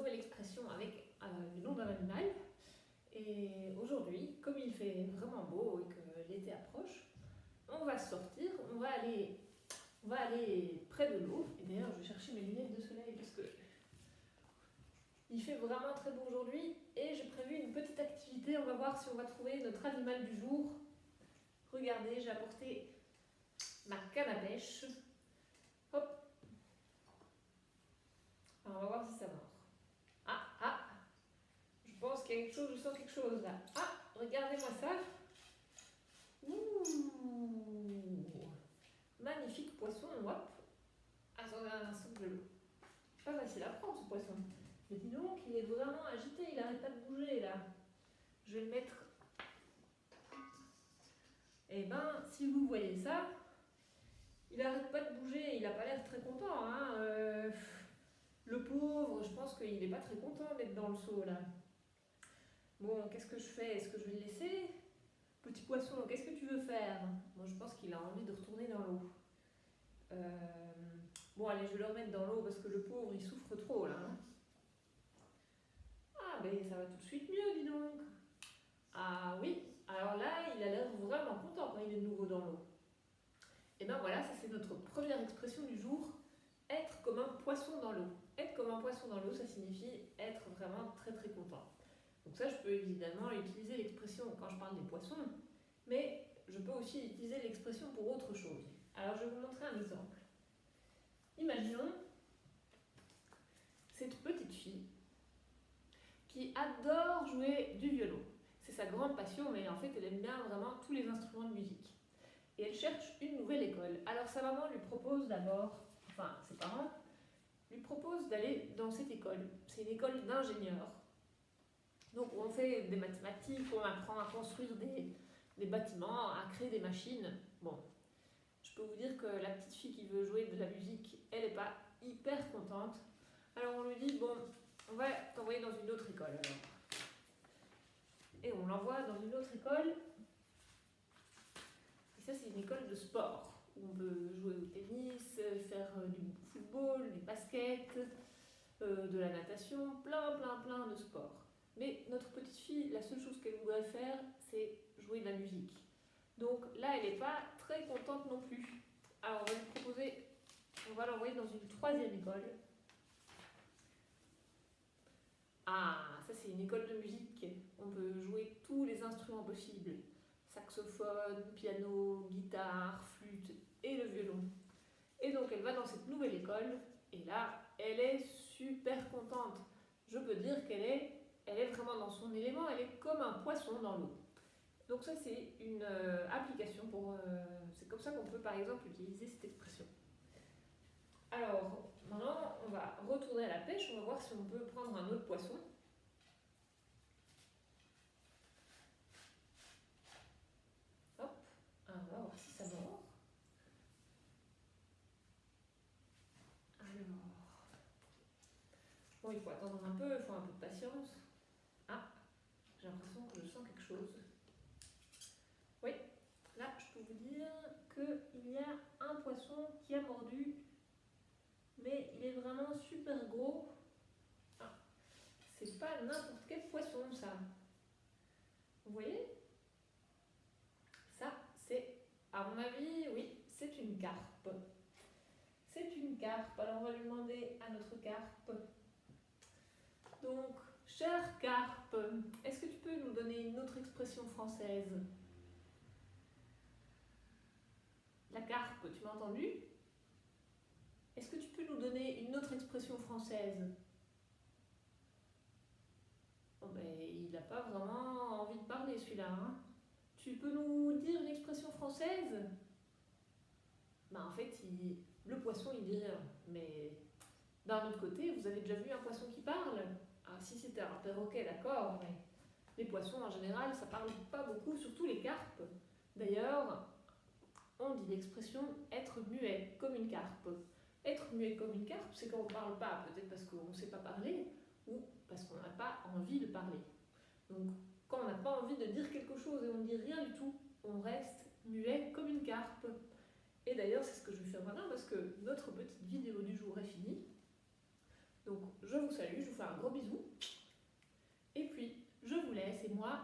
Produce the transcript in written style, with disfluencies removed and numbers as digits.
nouvelle expression avec le nom d'un animal. Et aujourd'hui, comme il fait vraiment beau et que l'été approche, on va sortir, on va aller près de l'eau. Et d'ailleurs, je vais chercher mes lunettes de soleil parce que il fait vraiment très beau aujourd'hui. Et j'ai prévu une petite activité. On va voir si on va trouver notre animal du jour. Regardez, j'ai apporté ma canne à pêche. Hop. Alors, on va voir si ça mord. Ah, je pense qu'il y a quelque chose, je sens quelque chose là. Ah, regardez-moi ça. Ouh, magnifique poisson, hop. Attendez un instant que je l'eau. Pas facile à prendre ce poisson. Mais dis donc, il est vraiment agité, il n'arrête pas de bouger là. Je vais le mettre. Eh ben, si vous voyez ça, il n'arrête pas de bouger, il n'a pas l'air très content. Hein. Le pauvre, je pense qu'il n'est pas très content d'être dans le seau là. Bon, qu'est-ce que je fais? Est-ce que je vais le laisser? Petit poisson, qu'est-ce que tu veux faire? Moi, je pense qu'il a envie de retourner dans l'eau. Bon, allez, je vais le remettre dans l'eau parce que le pauvre, il souffre trop là. Hein. Ah, ben ça va tout de suite mieux, dis donc. Ah oui, alors là, il a l'air vraiment content quand il est de nouveau dans l'eau. Et ben voilà, ça c'est notre première expression du jour. Être comme un poisson dans l'eau. Être comme un poisson dans l'eau, ça signifie être vraiment très très content. Donc ça, je peux évidemment utiliser l'expression quand je parle des poissons, mais je peux aussi utiliser l'expression pour autre chose. Alors je vais vous montrer un exemple. Imaginons cette petite fille qui adore jouer du violon. C'est sa grande passion, mais en fait elle aime bien vraiment tous les instruments de musique. Et elle cherche une nouvelle école. Alors sa maman lui propose d'abord, enfin ses parents, lui proposent d'aller dans cette école. C'est une école d'ingénieurs. Donc on fait des mathématiques, on apprend à construire des bâtiments, à créer des machines. Bon, je peux vous dire que la petite fille qui veut jouer de la musique, elle n'est pas hyper contente. Alors on lui dit, bon, on va t'envoyer dans une autre école alors. Et on l'envoie dans une autre école. Et ça c'est une école de sport, où on peut jouer au tennis, faire du football, du basket, de la natation, plein de sports. Mais notre petite fille, la seule chose qu'elle voudrait faire, c'est jouer de la musique. Donc là, elle n'est pas très contente non plus. Alors on va lui proposer, on va l'envoyer dans une troisième école. Ah, ça c'est une école de musique. On peut jouer tous les instruments possibles. Saxophone, piano, guitare, flûte et le violon. Et donc elle va dans cette nouvelle école et là, elle est super contente. Je peux dire elle est vraiment dans son élément, elle est comme un poisson dans l'eau. Donc ça c'est une application pour... c'est comme ça qu'on peut par exemple utiliser cette expression. Alors maintenant on va retourner à la pêche, on va voir si on peut prendre un autre poisson. Hop, on va voir si ça mord. Alors... Bon, il faut attendre un peu, il faut un peu de patience. Ah, j'ai l'impression que je sens quelque chose. Oui, là, je peux vous dire qu'il y a un poisson qui a mordu, mais il est vraiment super gros. Ah, c'est pas n'importe quel poisson, ça. Vous voyez? Ça, c'est, à mon avis, oui, c'est une carpe. C'est une carpe. Alors, on va lui demander à notre carpe. Donc, chère carpe, est-ce que tu peux nous donner une autre expression française? La carpe, tu m'as entendu? Est-ce que tu peux nous donner une autre expression française? Oh ben, il n'a pas vraiment envie de parler celui-là. Hein. Tu peux nous dire une expression française? Ben, en fait, le poisson, il dit rien. Mais d'un autre côté, vous avez déjà vu un poisson qui parle? Ah, si c'était un perroquet, d'accord, mais les poissons en général, ça parle pas beaucoup, surtout les carpes. D'ailleurs, on dit l'expression être muet comme une carpe. Être muet comme une carpe, c'est quand on ne parle pas, peut-être parce qu'on ne sait pas parler ou parce qu'on n'a pas envie de parler. Donc, quand on n'a pas envie de dire quelque chose et on ne dit rien du tout, on reste muet comme une carpe. Et d'ailleurs, c'est ce que je vais faire maintenant parce que notre petite vidéo du jour est finie. Donc, je vous salue, je vous fais un gros bisou. Et puis, je vous laisse et moi,